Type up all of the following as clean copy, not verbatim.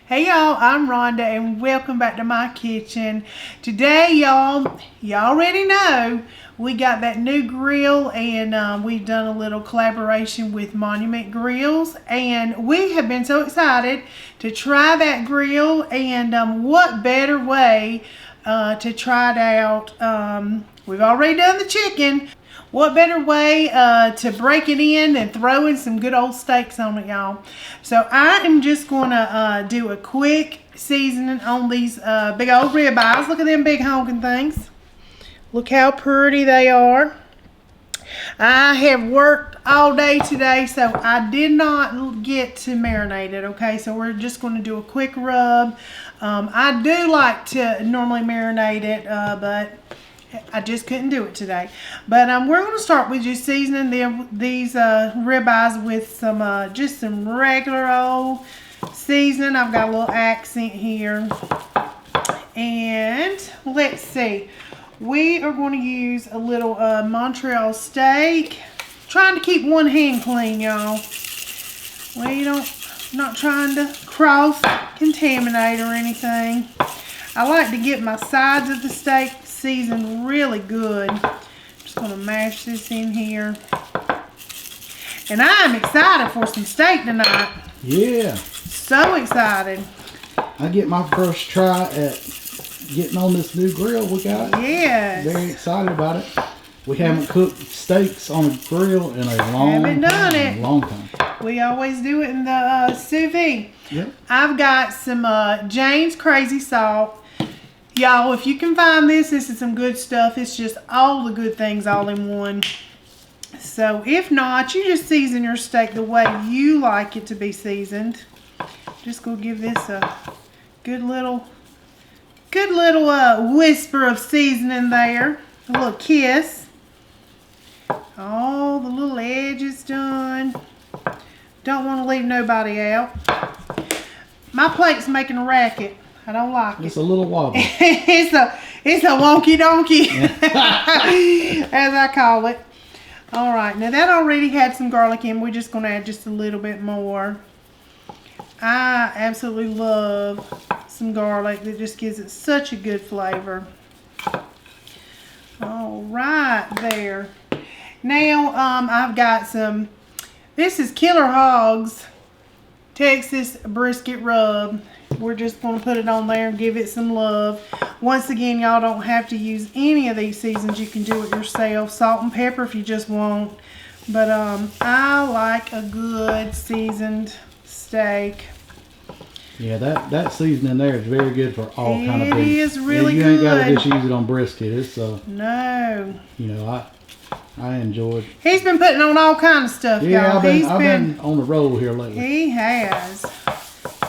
Hey y'all, I'm Rhonda and welcome back to my kitchen. Today y'all already know we got that new grill and we've done a little collaboration with Monument Grills and we have been so excited to try that grill and what better way to try it out. We've already done the chicken. What better way to break it in than throwing some good old steaks on it, y'all. So I am just going to do a quick seasoning on these big old ribeyes. Look at them big honking things. Look how pretty they are. I have worked all day today, so I did not get to marinate it, okay? So we're just going to do a quick rub. I do like to normally marinate it, but I just couldn't do it today. But we're going to start with just seasoning these ribeyes with some just some regular old seasoning. I've got a little accent here. And let's see. We are going to use a little Montreal Steak. Trying to keep one hand clean, y'all. Not trying to cross-contaminate or anything. I like to get my sides of the steak seasoned really good. Just going to mash this in here. And I'm excited for some steak tonight. Yeah. So excited. I get my first try at getting on this new grill we got. Yes. Very excited about it. We haven't cooked steaks on a grill in a Haven't done it. long time. We always do it in the sous vide. Yep. I've got some Jane's Crazy Salt. Y'all, if you can find this is some good stuff. It's just all the good things all in one. So if not, you just season your steak the way you like it to be seasoned. Just go give this a good little whisper of seasoning there. A little kiss. All the little edges done. Don't want to leave nobody out. My plate's making a racket. I don't like It's it. a little wobbly. it's a wonky donkey, as I call it. All right, now that already had some garlic in. We're just going to add just a little bit more. I absolutely love some garlic. That just gives it such a good flavor. All right, there. Now I've got some. This is Killer Hogs Texas brisket rub. We're just going to put it on there and give it some love. Once again, y'all don't have to use any of these seasons. You can do it yourself. Salt and pepper if you just want. But I like a good seasoned steak. Yeah, that seasoning there is very good for all kind of beef. It is really you good. ain't got to just use it on brisket. It's No. you know, I enjoyed. He's been putting on all kind of stuff, Yeah, y'all. I've been on the roll here lately. He has.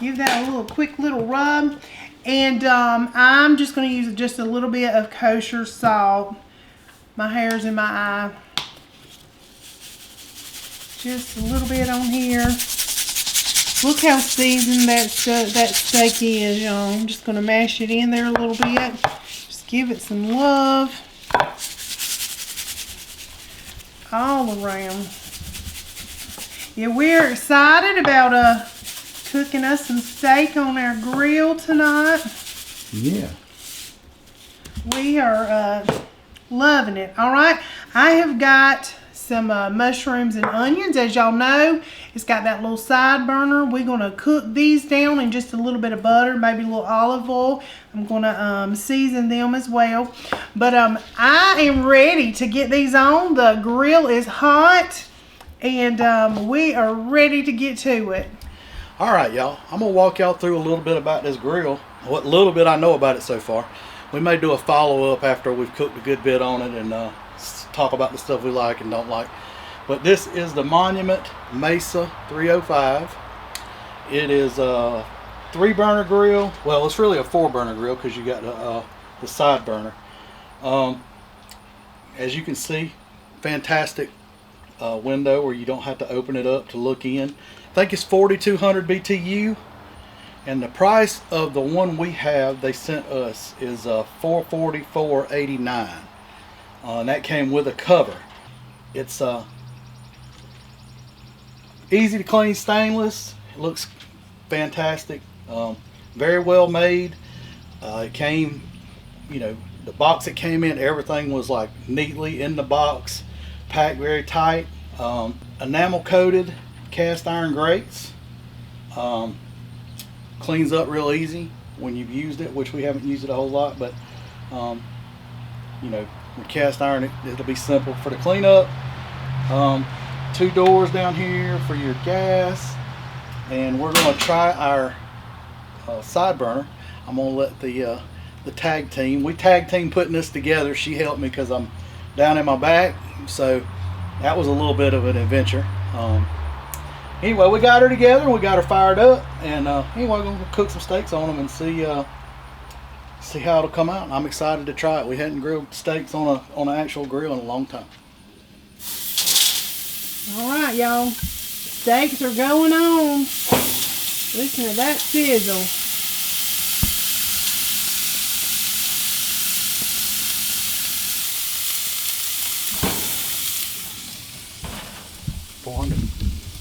Give that a quick little rub. And I'm just going to use just a little bit of kosher salt. My hair's in my eye. Just a little bit on here. Look how seasoned that steak is, y'all. I'm just going to mash it in there a little bit. Just give it some love. All around. Yeah, we're excited about cooking us some steak on our grill tonight. Yeah. We are loving it. All right, I have got some mushrooms and onions. As y'all know, it's got that little side burner. We're going to cook these down in just a little bit of butter, maybe a little olive oil. I'm going to season them as well. But I am ready to get these on. The grill is hot, and we are ready to get to it. All right, y'all. I'm going to walk y'all through a little bit about this grill. What little bit I know about it so far. We may do a follow-up after we've cooked a good bit on it and talk about the stuff we like and don't like. But this is the Monument Mesa 305. It is a 3-burner grill. Well, it's really a 4-burner grill because you got the side burner. As you can see, fantastic window where you don't have to open it up to look in. I think it's 4,200 BTU, and the price of the one we have they sent us is $444.89, and that came with a cover. It's easy to clean stainless. It looks fantastic. Very well made. It came, you know, the box it came in, everything was like neatly in the box, packed very tight. Enamel coated cast iron grates. Cleans up real easy when you've used it, which we haven't used it a whole lot, but you know, with cast iron it'll be simple for the cleanup. 2 doors down here for your gas, and we're going to try our side burner. I'm going to let the tag team, we tag team putting this together. She helped me because I'm down in my back, so that was a little bit of an adventure. Anyway, we got her together, we got her fired up, and anyway, we're going to cook some steaks on them and see how it'll come out. I'm excited to try it. We hadn't grilled steaks on an actual grill in a long time. All right, y'all. Steaks are going on. Listen to that sizzle.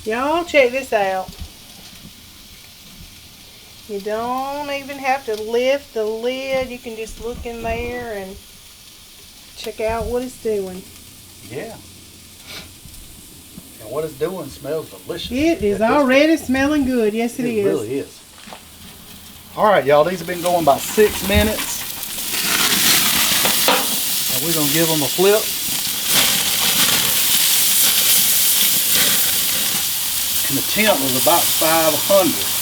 Y'all, check this out. You don't even have to lift the lid. You can just look in there and check out what it's doing. Yeah. And what it's doing smells delicious. It is already smelling good. Yes, it is. It really is. All right, y'all. These have been going about 6 minutes. And we're going to give them a flip. And the temp was about 500.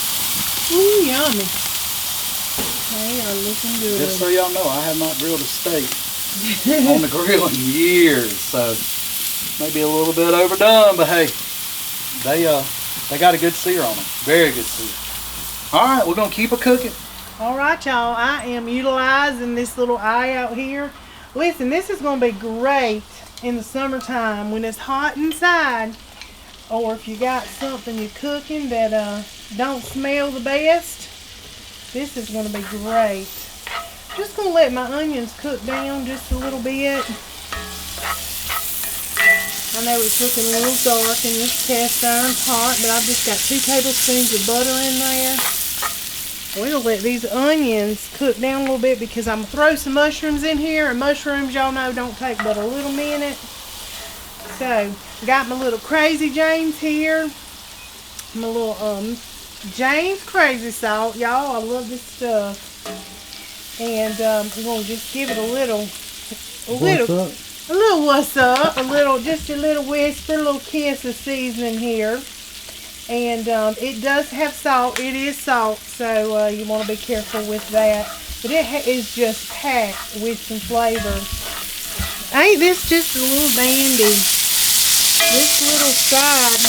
Ooh, yummy. They are looking good. Just so y'all know, I have not grilled a steak on the grill in years, so maybe a little bit overdone, but hey, they got a good sear on them. Very good sear. All right, we're gonna keep it cooking. All right, y'all. I am utilizing this little eye out here. Listen, this is gonna be great in the summertime when it's hot inside, or if you got something you're cooking that don't smell the best. This is going to be great. Just going to let my onions cook down just a little bit. I know it's looking a little dark in this cast iron pot, but I've just got 2 tablespoons of butter in there. We're going to let these onions cook down a little bit because I'm going to throw some mushrooms in here, and mushrooms, y'all know, don't take but a little minute. So, got my little Crazy James here. My little James Crazy Salt, y'all. I love this stuff. And we're gonna just give it a little what's up, just a little whisper, a little kiss of seasoning here. And it does have salt. It is salt, so you want to be careful with that. But it is just packed with some flavor. Ain't this just a little dandy? This little side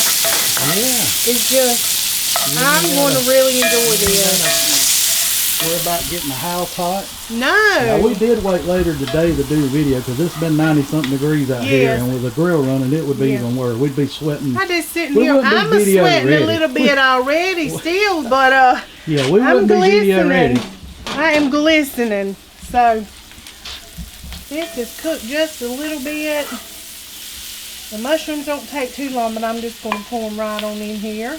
is just, I'm going to really enjoy this. Worry about getting the house hot? No. Now, we did wait later today to do the video because it's been 90-something degrees out here, and with the grill running, it would be even worse. We'd be sweating. I just sitting here, I'm sweating a little bit already still, but yeah, we wouldn't be video ready. I am glistening. So, this is cooked just a little bit. The mushrooms don't take too long, but I'm just going to pour them right on in here.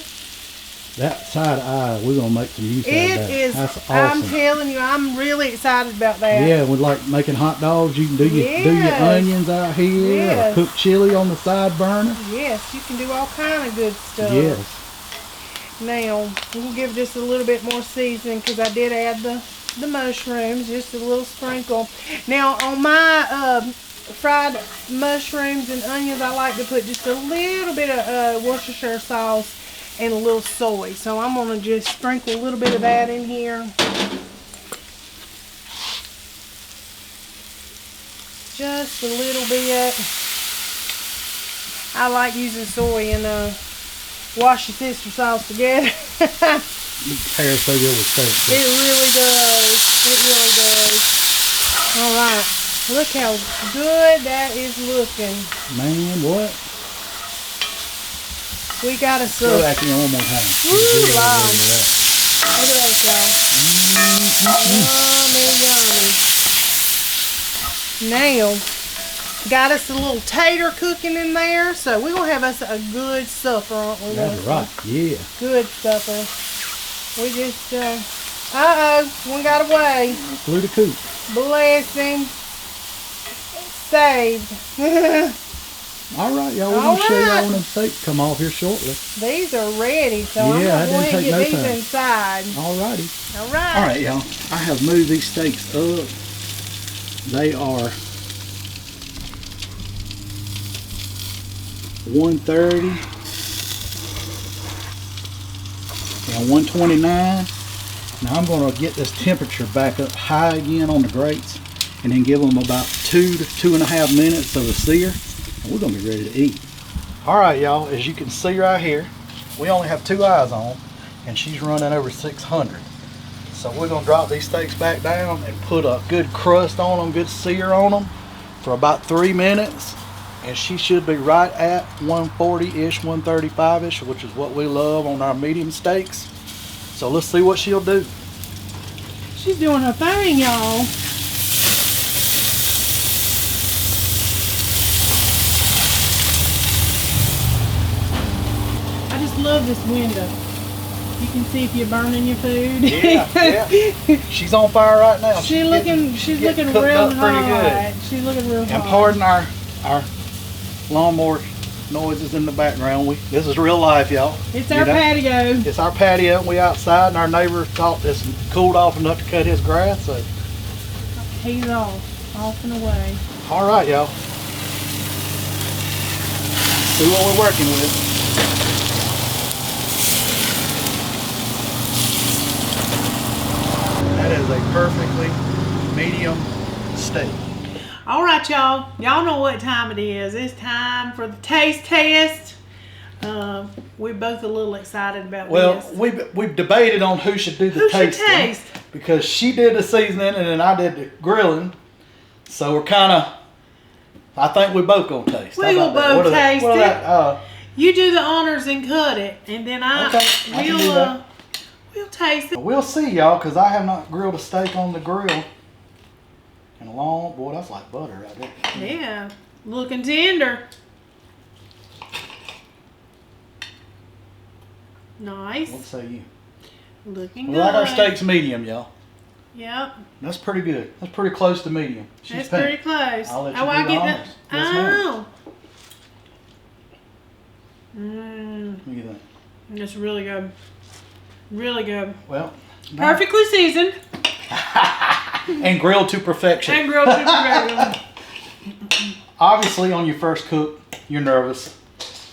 That side eye, we're going to make some use of that. It is, that's awesome. I'm telling you, I'm really excited about that. Yeah, with like making hot dogs, you can do your onions out here, or cook chili on the side burner. Yes, you can do all kind of good stuff. Yes. Now, we'll give just a little bit more seasoning because I did add the mushrooms, just a little sprinkle. Now, on my fried mushrooms and onions, I like to put just a little bit of Worcestershire sauce and a little soy. So I'm going to just sprinkle a little bit of that in here. Just a little bit. I like using soy and wash your sister sauce together. It pairs so good with steak. It really does. It really does. All right. Look how good that is looking. Man, what? We got a Go back in one more time. Ooh, Lord. Look at that, y'all. Yummy, yummy. Now, got us a little tater cooking in there, so we're going to have us a good supper, aren't we? That's right, yeah. Good supper. We just, one got away. Flew the coop. Bless him. Saved. All right, y'all. We're going to show y'all when them steaks come off here shortly. These are ready, so I'm Yeah, going to go ahead and get these time. inside. All righty. All right. All right, y'all. I have moved these steaks up. They are 130 and 129. Now I'm going to get this temperature back up high again on the grates and then give them about 2 to 2.5 minutes of a sear, and we're going to be ready to eat. All right, y'all, as you can see right here, we only have 2 eyes on, and she's running over 600. So we're going to drop these steaks back down and put a good crust on them, good sear on them for about 3 minutes, and she should be right at 140-ish, 135-ish, which is what we love on our medium steaks. So let's see what she'll do. She's doing her thing, y'all. I just love this window. You can see if you're burning your food. Yeah. She's on fire right now. She's looking cooked real up pretty hot. good. She's looking real hot. And pardon our lawnmower noises in the background. This is real life, y'all. It's our patio. It's our patio. We outside, and our neighbor thought it's cooled off enough to cut his grass. So He's off and away. all right, y'all. See what we're working with. That is a perfectly medium steak. All right, y'all. Y'all know what time it is. It's time for the taste test. We're both a little excited about this. Well, we've debated on who should do the tasting. Who should taste? Because she did the seasoning and then I did the grilling. So we're kind of, I think we both gonna taste. We will both taste it. We'll You do the honors and cut it, and then we'll taste it. We'll see, y'all, because I have not grilled a steak on the grill in a long, boy, that's like butter right there. Yeah, looking tender. Nice. What say you? Looking We good. like our steaks medium, y'all. Yep. That's pretty good. That's pretty close to medium. That's pretty close. I'll let you I do the get honors. Yes, ma'am. What do you think? It's really good. Really good. Well, Perfectly seasoned. and grilled to perfection. And grilled to perfection. Obviously, on your first cook, you're nervous,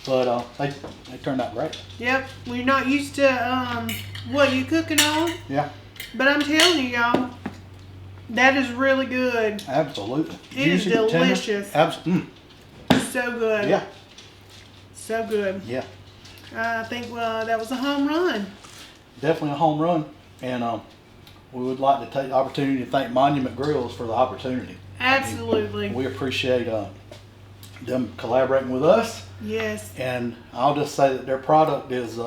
but they turned out great. Yep. We're not used to what you cooking on. Yeah. But I'm telling you, y'all, that is really good. Absolutely. It is delicious. Absolutely. So good. Yeah. So good. Yeah. I think that was a home run. Definitely a home run. And we would like to take the opportunity to thank Monument Grills for the opportunity. Absolutely. We appreciate them collaborating with us. Yes. And I'll just say that their product is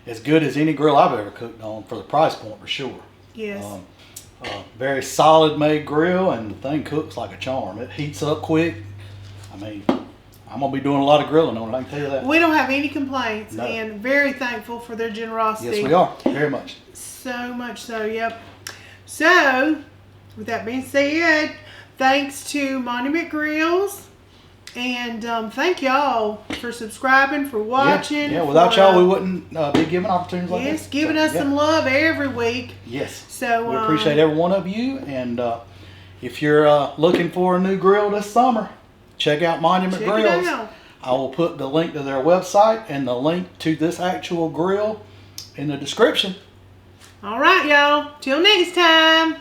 as good as any grill I've ever cooked on for the price point, for sure. Yes. Very solid made grill, and the thing cooks like a charm. It heats up quick. I mean, I'm going to be doing a lot of grilling on it, I can tell you that. We don't have any complaints, No. and very thankful for their generosity. Yes, we are. Very much. So much so, yep. So, with that being said, thanks to Monument Grills, and thank y'all for subscribing, for watching. Yeah, without y'all, we wouldn't be giving opportunities like this. Yes, giving us some love every week. Yes. So we appreciate every one of you, and if you're looking for a new grill this summer, check out Monument Grills. I will put the link to their website and the link to this actual grill in the description. All right, y'all. Till next time.